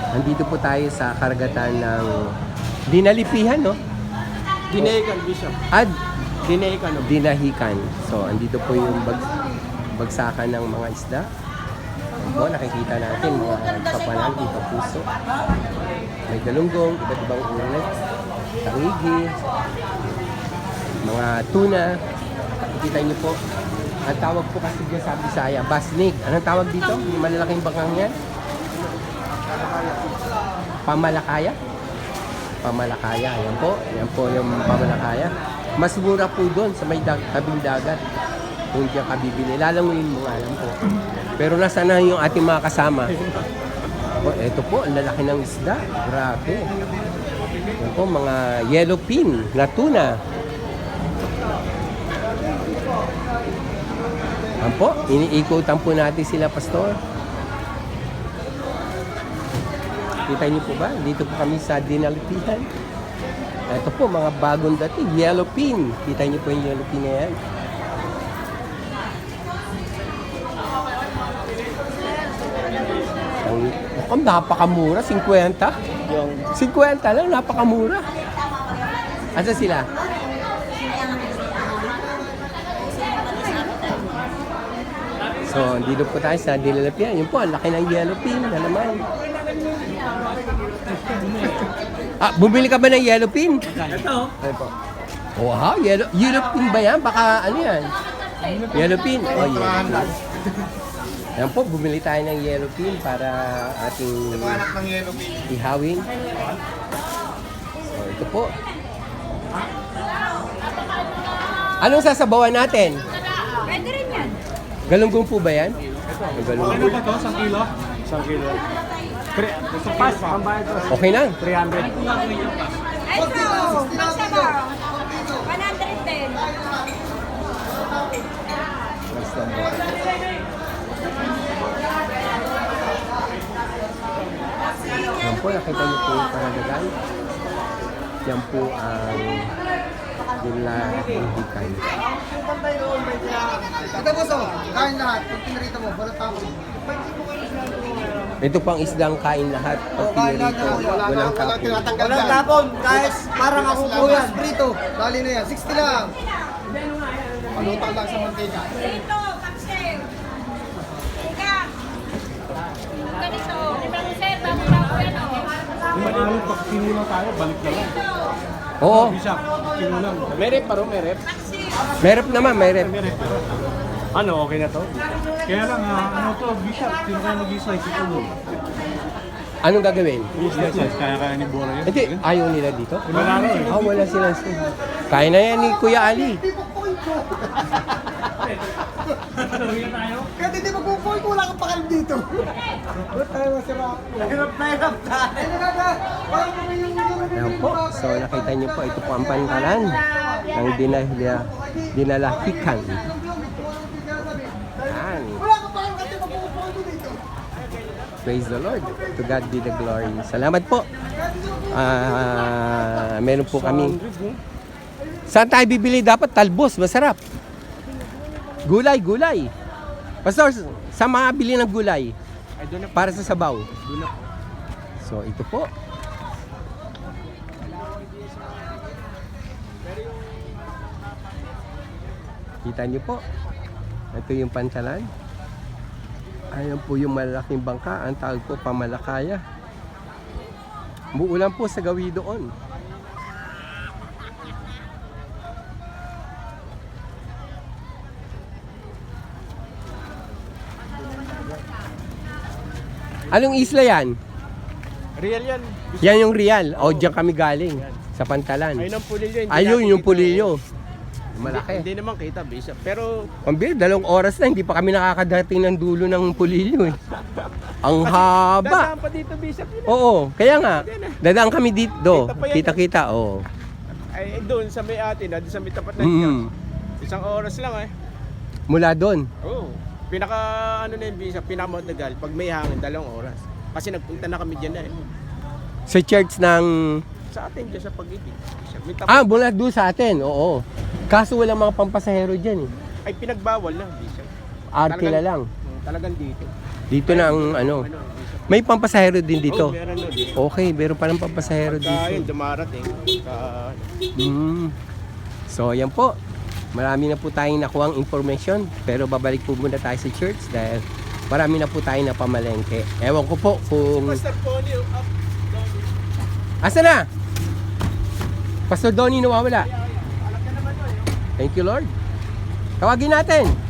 Nandito po tayo sa karagatan ng Dinalipihan, no? Dinahican, Bishop. Dinahican. Dinahican. So, andito po yung bagsakan ng mga isda. Ayan po, nakikita natin mga kapalan dito, puso. May galunggong, iba't ibang ulit. Tangigi, mga tuna. Nakikita niyo po. Ang tawag po kasi dyan sa Bisaya, basnig. Anong tawag dito? Yung malalaking bakang yan? Pamalakaya? Pamalakaya. Ayan po. Ayan po yung pamalakaya. Mas mura po doon sa may tabing dagat. Kung diyan ka bibili. Lalanguin mo nga lang po. Pero nasa na yung ating mga kasama? O, eto po, ang lalaki ng isda. Grabe. Ayan po, mga yellowfin na tuna. Ayan po, iniikutan po natin sila, Pastor. Kita niyo po ba? Dito po kami sa Dinalipihan. Ito po, mga bagong dating, yellowfin. Kita niyo po yung yellowfin na yan. Ang napakamura, 50. Yung 50 lang, napakamura. Asa sila? So, dito po tayo sa Dinalipihan. Yun po, ang laki ng yellowfin na naman. Bumili ka ba ng yellowfin? ito. Ano po? Wow, yellowfin ba yan? Baka ano yan? Yellowfin? Oh, yellowfin. Yan po, bumili tayo ng yellowfin para ating ihawin. So, ito po. Anong sasabawan natin? Pwede rin yan. Galunggong po ba yan? Galunggong. Ano ba ito? 1 kilo? 1 kilo. Pas, pambayad ko. Okay na. 300. Ito, magsabaw. 110. Basta mo. Yan po, nakita niyo po yung paradagan. Yan po ang Dinalipihan. Ito po, so, kain lahat. Pag pinarito mo, balat ako. Ito pang isdang kain lahat. Pag pinirito, walang kapon. Walang tapon, kahit parang ako po yan. Prito, bali na yan. 60 lang. Palutang lang sa mantika. Dito, kapsel. Ika. Ganito. Ibang sir, bago-bago yan o. Yung pag kinulang tayo, balik na lang. Oo, Bishop, kinulang. May rep paro, may rep. may rep naman, may rep. May rep. Ano, okay na to? Kaya lang, ano to, Bishop, sino kaya mag-i-slice ito mo? Anong gagawin? I-slice, kaya ni Bora yun. Hindi, ayaw nila dito. Wala na eh. Wala silang sin. Kaya na yan ni Kuya Ali. Kahit hindi magpupoy, kulang ang pakal dito. Ba't tayo masarap? Hirap na hirap tayo. Ay, nagaka. Parang kami yung Ayan po. So nakita niyo po, ito po ang pantalan ng Dinalipihan. Ayan. wala kang pakal kasi magpupoy ko dito. Praise the Lord. To God be the glory. Salamat po. Meron po kami. Saan tayo bibili? Dapat talbos. Masarap. Gulay, gulay. Pastor, sa mga bili ng gulay Ay, doon na. para sa sabaw. Doon na. So, ito po. Kita niyo po. Ito yung pantalan. Ayan po yung malaking bangka. Ang tawag po Pamalakaya. Muulan po sa gawi doon. Anong isla yan? Real yan. Yan yung Real. O, diyan kami galing. Sa pantalan. Ayun ang pulilyo. hindi Ayun natin yung kita. pulilyo. Hindi Malaki. naman kita, Bishop. Pero, Pambir, 2 oras na, hindi pa kami nakakadating ng dulo ng pulilyo eh. Ang haba. dadaan pa dito, Bishop. Yun. Oo, kaya nga. Dadaan kami dito. Kita pa yan. Kita-kita, oo. Ay, doon sa may atin, doon sa may tapat na Mm. Isang oras lang eh. Mula doon. Oo. Pinaka, ano na yung Bishop, pinakamatagal. Pag may hangin, 2 oras. Kasi nagpunta na kami dyan na eh. Sa church ng... Sa atin, dyan sa Pag-ibig. Bishop. May tapat, mula doon sa atin, oo. Kaso walang mga pampasahero dyan eh. ay pinagbawal na, Bishop. Arkila lang. Talagang dito. Dito na ang ano. Bishop. May pampasahero din dito. Oh, meron nun. Okay, meron palang pampasahero Pagka yun, dito. dumarating. So, ayan po. Marami na po tayong nakuhang information. Pero babalik po muna tayo sa church dahil marami na po tayong napamalengke. Ewan ko po kung... Pastor Pony, up. Asa na? Pastor Donnie nawawala. Thank you, Lord. Tawagin natin.